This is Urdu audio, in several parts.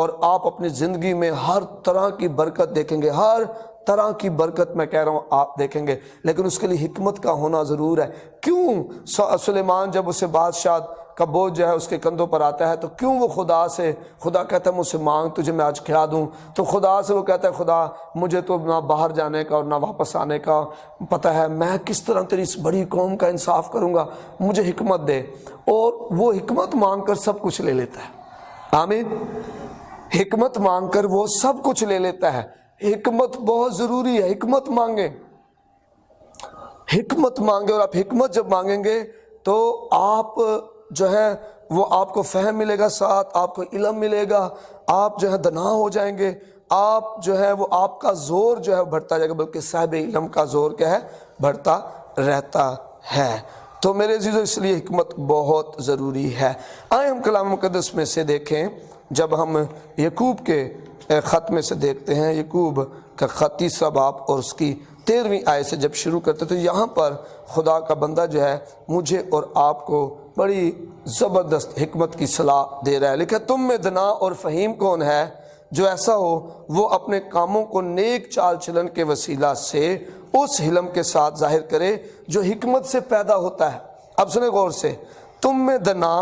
اور آپ اپنی زندگی میں ہر طرح کی برکت دیکھیں گے، ہر طرح کی برکت میں کہہ رہا ہوں آپ دیکھیں گے، لیکن اس کے لیے حکمت کا ہونا ضرور ہے۔ کیوں سلیمان جب اسے بادشاہ کا بوجھ جو ہے اس کے کندھوں پر آتا ہے تو کیوں وہ خدا کہتا ہے مجھ سے مانگ تجھے میں آج کھلا دوں، تو خدا سے وہ کہتا ہے خدا مجھے تو نہ باہر جانے کا اور نہ واپس آنے کا پتہ ہے، میں کس طرح تیری اس بڑی قوم کا انصاف کروں گا، مجھے حکمت دے۔ اور وہ حکمت مانگ کر سب کچھ لے لیتا ہے۔ آمین۔ حکمت مانگ کر وہ سب کچھ لے لیتا ہے۔ حکمت بہت ضروری ہے، حکمت مانگیں، حکمت مانگیں، اور آپ حکمت جب مانگیں گے تو آپ جو ہے وہ آپ کو فہم ملے گا، ساتھ آپ کو علم ملے گا، آپ جو ہے دنا ہو جائیں گے، آپ جو ہے وہ آپ کا زور جو ہے بڑھتا جائے گا، بلکہ صاحب علم کا زور کیا ہے، بڑھتا رہتا ہے۔ تو میرے عزیزو اس لیے حکمت بہت ضروری ہے۔ آئیں ہم کلام مقدس میں سے دیکھیں، جب ہم یعقوب کے خط میں سے دیکھتے ہیں، یعقوب کا خط 3 باب اور اس کی 13ویں آیت سے جب شروع کرتے تو یہاں پر خدا کا بندہ جو ہے مجھے اور آپ کو بڑی زبردست حکمت کی صلاح دے رہا ہے۔ لکھا تم میں دنا اور فہیم کون ہے جو ایسا ہو وہ اپنے کاموں کو نیک چال چلن کے وسیلہ سے اس علم کے ساتھ ظاہر کرے جو حکمت سے پیدا ہوتا ہے۔ اب سنیں غور سے، تم میں دنا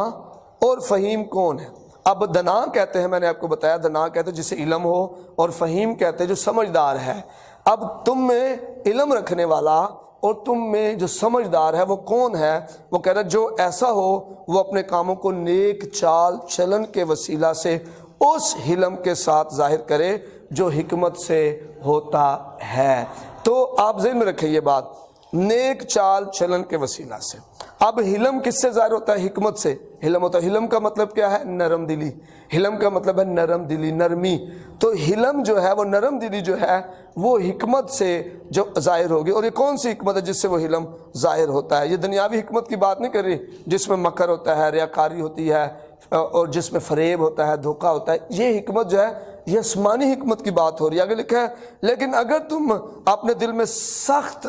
اور فہیم کون ہے؟ اب دنا کہتے ہیں، میں نے آپ کو بتایا دنا کہتے ہیں جسے علم ہو، اور فہیم کہتے ہیں جو سمجھدار ہے۔ اب تم میں علم رکھنے والا اور تم میں جو سمجھدار ہے وہ کون ہے؟ وہ کہہ رہا ہے جو ایسا ہو وہ اپنے کاموں کو نیک چال چلن کے وسیلہ سے اس علم کے ساتھ ظاہر کرے جو حکمت سے ہوتا ہے۔ تو آپ ذہن میں رکھیں یہ بات، نیک چال چلن کے وسیلہ سے۔ اب حلم کس سے ظاہر ہوتا ہے؟ حکمت سے حلم ہوتا ہے۔ حلم کا مطلب کیا ہے؟ نرم دلی۔ حلم کا مطلب ہے نرم دلی، نرمی۔ تو حلم جو ہے وہ نرم دلی جو ہے وہ حکمت سے جو ظاہر ہوگی۔ اور یہ کون سی حکمت ہے جس سے وہ حلم ظاہر ہوتا ہے؟ یہ دنیاوی حکمت کی بات نہیں کر رہی جس میں مکر ہوتا ہے، ریاکاری ہوتی ہے، اور جس میں فریب ہوتا ہے، دھوکہ ہوتا ہے۔ یہ حکمت جو ہے یہ آسمانی حکمت کی بات ہو رہی ہے۔ آگے لکھا ہے لیکن اگر تم اپنے دل میں سخت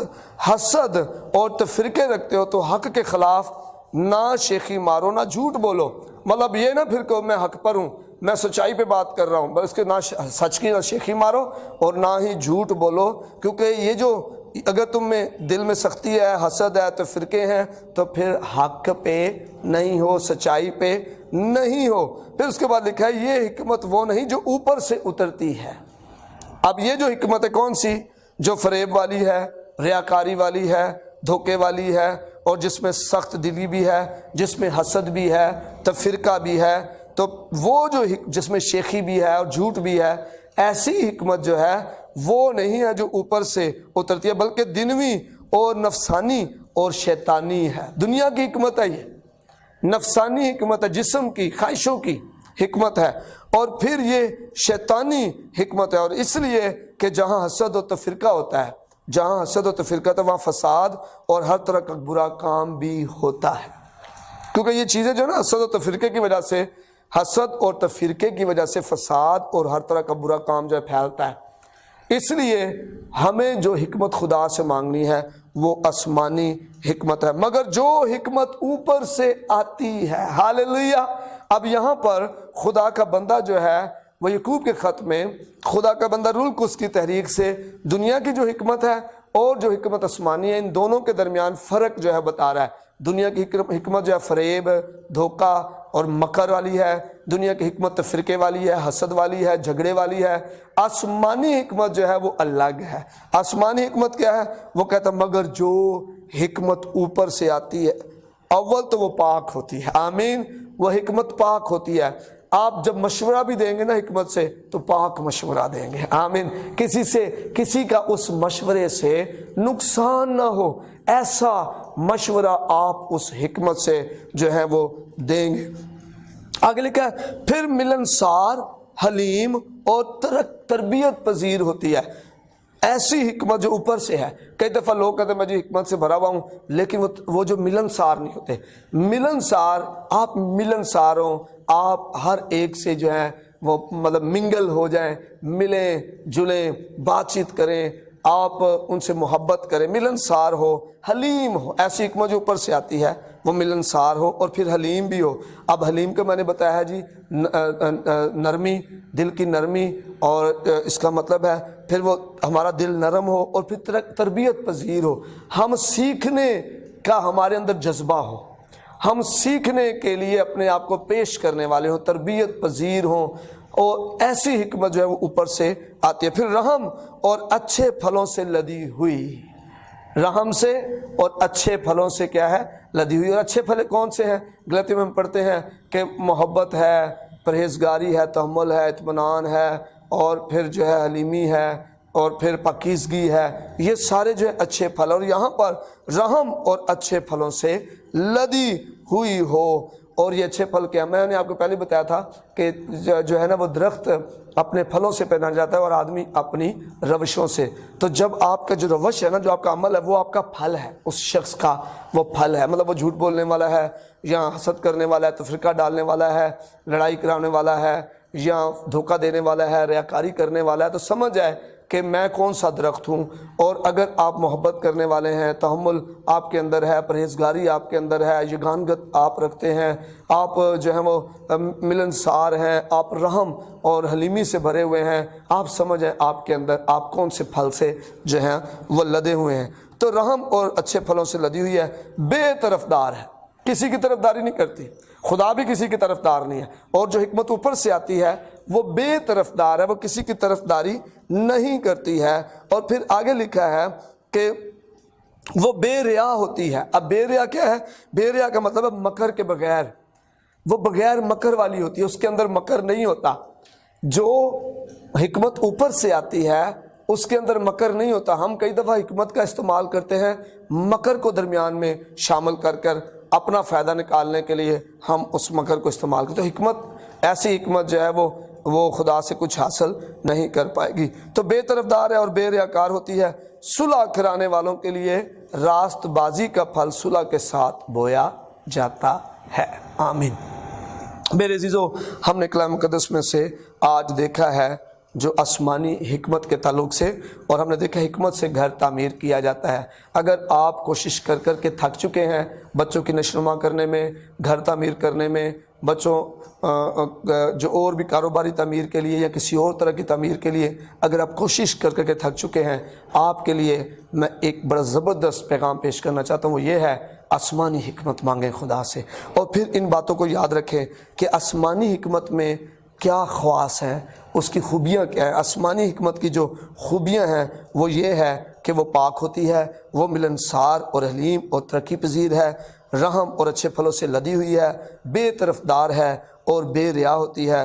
حسد اور تفرقے رکھتے ہو تو حق کے خلاف نہ شیخی مارو نہ جھوٹ بولو۔ مطلب یہ نہ پھر کہ میں حق پر ہوں، میں سچائی پہ بات کر رہا ہوں، بس کہ نہ سچ کی نہ شیخی مارو اور نہ ہی جھوٹ بولو، کیونکہ یہ جو اگر تم میں دل میں سختی ہے، حسد ہے، تو فرقے ہیں، تو پھر حق پہ نہیں ہو، سچائی پہ نہیں ہو۔ پھر اس کے بعد لکھا ہے یہ حکمت وہ نہیں جو اوپر سے اترتی ہے۔ اب یہ جو حکمت ہے کون سی؟ جو فریب والی ہے، ریاکاری والی ہے، دھوکے والی ہے، اور جس میں سخت دلی بھی ہے، جس میں حسد بھی ہے، تفرقہ بھی ہے، تو وہ جو جس میں شیخی بھی ہے اور جھوٹ بھی ہے، ایسی حکمت جو ہے وہ نہیں ہے جو اوپر سے اترتی ہے، بلکہ دنوی اور نفسانی اور شیطانی ہے۔ دنیا کی حکمت ہے، یہ نفسانی حکمت ہے، جسم کی خواہشوں کی حکمت ہے، اور پھر یہ شیطانی حکمت ہے۔ اور اس لیے کہ جہاں حسد و تفرقہ ہوتا ہے، جہاں حسد و تفرقہ تو وہاں فساد اور ہر طرح کا برا کام بھی ہوتا ہے، کیونکہ یہ چیزیں جو ہے نا حسد و تفرقے کی وجہ سے، حسد اور تفرقے کی وجہ سے فساد اور ہر طرح کا برا کام جو ہے پھیلتا ہے۔ اس لیے ہمیں جو حکمت خدا سے مانگنی ہے وہ آسمانی حکمت ہے، مگر جو حکمت اوپر سے آتی ہے۔ ہاللیلویہ۔ اب یہاں پر خدا کا بندہ جو ہے وہ یعقوب کے خط میں خدا کا بندہ روح القدس کی تحریک سے دنیا کی جو حکمت ہے اور جو حکمت آسمانی ہے ان دونوں کے درمیان فرق جو ہے بتا رہا ہے۔ دنیا کی حکمت جو ہے فریب، دھوکہ اور مکر والی ہے، دنیا کی حکمت تفرقے والی ہے، حسد والی ہے، جھگڑے والی ہے۔ آسمانی حکمت جو ہے وہ الگ ہے۔ آسمانی حکمت کیا ہے؟ وہ کہتا ہے مگر جو حکمت اوپر سے آتی ہے اول تو وہ پاک ہوتی ہے۔ آمین۔ وہ حکمت پاک ہوتی ہے۔ آپ جب مشورہ بھی دیں گے نا حکمت سے تو پاک مشورہ دیں گے۔ آمین۔ کسی کا اس مشورے سے نقصان نہ ہو، ایسا مشورہ آپ اس حکمت سے جو ہے وہ دیں گے۔ آگے لکھا ہے پھر ملنسار، حلیم اور تربیت پذیر ہوتی ہے۔ ایسی حکمت جو اوپر سے ہے۔ کئی دفعہ لوگ کہتے ہیں میں جی حکمت سے بھرا ہوا ہوں، لیکن وہ جو ملنسار نہیں ہوتے۔ ملنسار، آپ ملنسار ہوں، آپ ہر ایک سے جو ہے وہ مطلب منگل ہو جائیں، ملیں جلیں، بات چیت کریں، آپ ان سے محبت کریں، ملنسار ہو، حلیم ہو۔ ایسی حکمت جو اوپر سے آتی ہے وہ ملنسار ہو اور پھر حلیم بھی ہو۔ اب حلیم کا میں نے بتایا ہے جی نرمی، دل کی نرمی، اور اس کا مطلب ہے پھر وہ ہمارا دل نرم ہو اور پھر تربیت پذیر ہو، ہم سیکھنے کا ہمارے اندر جذبہ ہو، ہم سیکھنے کے لیے اپنے آپ کو پیش کرنے والے ہوں، تربیت پذیر ہوں، اور ایسی حکمت جو ہے وہ اوپر سے آتی ہے۔ پھر رحم اور اچھے پھلوں سے لدی ہوئی، رحم سے اور اچھے پھلوں سے کیا ہے؟ لدی ہوئی۔ اور اچھے پھل کون سے ہیں؟ غلطی میں ہم پڑھتے ہیں کہ محبت ہے، پرہیزگاری ہے، تحمل ہے، اطمینان ہے، اور پھر جو ہے حلیمی ہے، اور پھر پاکیزگی ہے، یہ سارے جو ہے اچھے پھل۔ اور یہاں پر رحم اور اچھے پھلوں سے لدی ہوئی ہو، اور یہ اچھے پھل کیا؟ میں نے آپ کو پہلے بتایا تھا کہ جو ہے نا وہ درخت اپنے پھلوں سے پہچانا جاتا ہے اور آدمی اپنی روشوں سے۔ تو جب آپ کا جو روش ہے نا، جو آپ کا عمل ہے، وہ آپ کا پھل ہے، اس شخص کا وہ پھل ہے۔ مطلب وہ جھوٹ بولنے والا ہے، یا حسد کرنے والا ہے، تفرقہ ڈالنے والا ہے، لڑائی کرانے والا ہے، یا دھوکہ دینے والا ہے، ریاکاری کرنے والا ہے، تو سمجھ جائے کہ میں کون سا درخت ہوں۔ اور اگر آپ محبت کرنے والے ہیں، تحمل آپ کے اندر ہے، پرہیزگاری آپ کے اندر ہے، یگانگت آپ رکھتے ہیں، آپ جو ہیں وہ ملنسار ہیں، آپ رحم اور حلیمی سے بھرے ہوئے ہیں، آپ سمجھیں آپ کے اندر آپ کون سے پھل سے جو ہیں وہ لدے ہوئے ہیں۔ تو رحم اور اچھے پھلوں سے لدی ہوئی ہے، بے طرفدار ہے، کسی کی طرفداری نہیں کرتی، خدا بھی کسی کی طرفدار نہیں ہے۔ اور جو حکمت اوپر سے آتی ہے وہ بے طرفدار ہے، وہ کسی کی طرفداری نہیں کرتی ہے۔ اور پھر آگے لکھا ہے کہ وہ بے ریا ہوتی ہے۔ اب بے ریا کیا ہے؟ بے ریا کا مطلب ہے مکر کے بغیر، وہ بغیر مکر والی ہوتی ہے، اس کے اندر مکر نہیں ہوتا۔ جو حکمت اوپر سے آتی ہے اس کے اندر مکر نہیں ہوتا۔ ہم کئی دفعہ حکمت کا استعمال کرتے ہیں مکر کو درمیان میں شامل کر کر اپنا فائدہ نکالنے کے لیے، ہم اس مکر کو استعمال کرتے ہیں۔ حکمت، ایسی حکمت جو ہے وہ خدا سے کچھ حاصل نہیں کر پائے گی۔ تو بے طرفدار ہے اور بے ریاکار ہوتی ہے۔ صلح کرانے والوں کے لیے راست بازی کا پھل صلح کے ساتھ بویا جاتا ہے۔ آمین۔ میرے عزیزو، ہم نے کلام مقدس میں سے آج دیکھا ہے جو آسمانی حکمت کے تعلق سے، اور ہم نے دیکھا حکمت سے گھر تعمیر کیا جاتا ہے۔ اگر آپ کوشش کر کر کے تھک چکے ہیں بچوں کی نشوونما کرنے میں، گھر تعمیر کرنے میں، بچوں جو اور بھی کاروباری تعمیر کے لیے یا کسی اور طرح کی تعمیر کے لیے اگر آپ کوشش کر کر کے تھک چکے ہیں، آپ کے لیے میں ایک بڑا زبردست پیغام پیش کرنا چاہتا ہوں، وہ یہ ہے آسمانی حکمت مانگیں خدا سے۔ اور پھر ان باتوں کو یاد رکھیں کہ آسمانی حکمت میں کیا خواص ہیں، اس کی خوبیاں کیا ہیں۔ آسمانی حکمت کی جو خوبیاں ہیں وہ یہ ہے کہ وہ پاک ہوتی ہے، وہ ملنسار اور حلیم اور ترقی پذیر ہے، رحم اور اچھے پھلوں سے لدی ہوئی ہے، بے طرفدار ہے اور بے ریا ہوتی ہے۔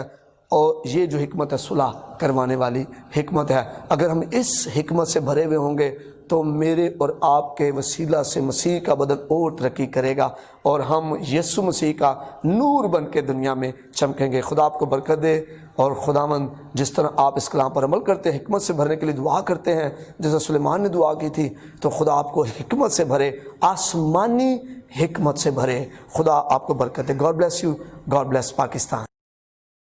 اور یہ جو حکمت ہے صلح کروانے والی حکمت ہے۔ اگر ہم اس حکمت سے بھرے ہوئے ہوں گے تو میرے اور آپ کے وسیلہ سے مسیح کا بدن اور ترقی کرے گا، اور ہم یسوع مسیح کا نور بن کے دنیا میں چمکیں گے۔ خدا آپ کو برکت دے، اور خداوند جس طرح آپ اس کلام پر عمل کرتے ہیں، حکمت سے بھرنے کے لیے دعا کرتے ہیں جیسا سلیمان نے دعا کی تھی، تو خدا آپ کو حکمت سے بھرے، آسمانی حکمت سے بھرے۔ خدا آپ کو برکت دے۔ God bless you, God bless Pakistan.